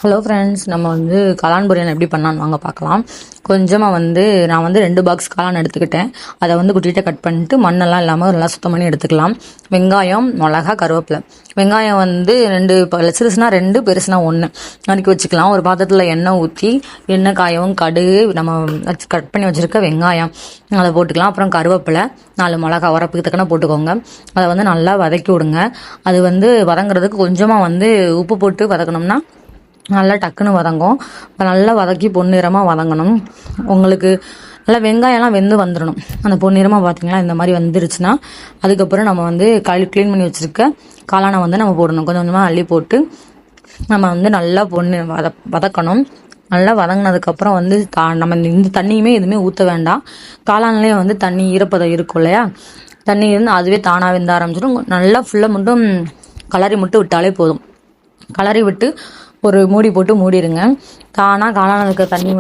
Hello friends, நம்ம காளான் பொரியல் எப்படி பண்ணலான்னு வாங்க பார்க்கலாம். கொஞ்சமாக நான் 2 பாக்ஸ் காளான் எடுத்துக்கிட்டேன். அதை குட்டிகிட்ட கட் பண்ணிட்டு மண்ணெல்லாம் இல்லாமல் நல்லா சுத்தம் பண்ணி எடுத்துக்கலாம். வெங்காயம், மிளகா, கருவேப்பிலை. வெங்காயம் 2 சிறுசுனா 2, பெருசுனா 1 நறுக்கி வச்சுக்கலாம். ஒரு பாத்திரத்தில் எண்ணெய் ஊற்றி எண்ணெய் காயவும் கடுகு, நம்ம கட் பண்ணி வச்சுருக்க வெங்காயம் அதை போட்டுக்கலாம். அப்புறம் கருவேப்பிலை, 4 மிளகா உரப்புக்கு தக்கன போட்டுக்கோங்க. அதை நல்லா வதக்கி விடுங்க. அது வதங்குறதுக்கு கொஞ்சமாக உப்பு போட்டு வதக்கணும்னா நல்லா டக்குன்னு வதங்கும். இப்போ நல்லா வதக்கி பொன்னிறமாக வதங்கணும். உங்களுக்கு நல்லா வெங்காயம்லாம் வெந்து வந்துடணும். அந்த பொன்னிறமாக பார்த்தீங்களா, இந்த மாதிரி வந்துருச்சுன்னா அதுக்கப்புறம் நம்ம க்ளீன் பண்ணி வச்சுருக்க காளானை நம்ம போடணும். கொஞ்சம் கொஞ்சமாக அள்ளி போட்டு நம்ம நல்லா வதக்கணும். நல்லா வதங்கினதுக்கப்புறம் நம்ம இந்த தண்ணியுமே எதுவுமே ஊற்ற வேண்டாம். காளான்லேயே தண்ணி ஈரப்பதம் இருக்கும் இல்லையா, தண்ணி அதுவே தானாக வெந்த ஆரம்பிச்சிடும். நல்லா ஃபுல்லாக மட்டும் கலரி மட்டும் விட்டாலே போதும். கலரி விட்டு ஒரு மூடி போட்டு மூடிடுங்க. தானாக காளான் இருக்க தண்ணி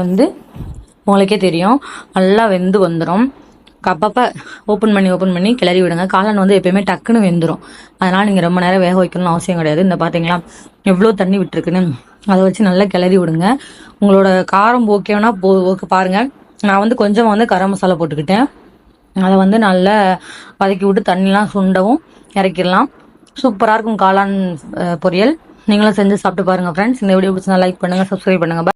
உங்களுக்கே தெரியும், நல்லா வெந்து வந்துடும். அப்பப்போ ஓப்பன் பண்ணி கிளறி விடுங்க. காளான் எப்பயுமே டக்குன்னு வெந்துடும். அதனால் நீங்கள் ரொம்ப நேரம் வேக வைக்கணும்னு அவசியம் கிடையாது. இந்த பார்த்தீங்களா எவ்வளோ தண்ணி விட்டுருக்குன்னு, அதை வச்சு நல்லா கிளறி விடுங்க. உங்களோட காரம் ஓகேனா ஓகே பாருங்கள். நான் கொஞ்சமாக கரம் மசாலா போட்டுக்கிட்டேன். அதை நல்லா வதக்கி விட்டு தண்ணிலாம் சுண்டவும் இறக்கிடலாம். சூப்பராக இருக்கும் காளான் பொரியல். நீங்களும் செஞ்சு சாப்பிட்டு பாருங்கள் ஃப்ரெண்ட்ஸ். இந்த வீடியோ பிடிச்சா லைக் பண்ணுங்கள், சப்ஸ்கிரைப் பண்ணுங்கள்.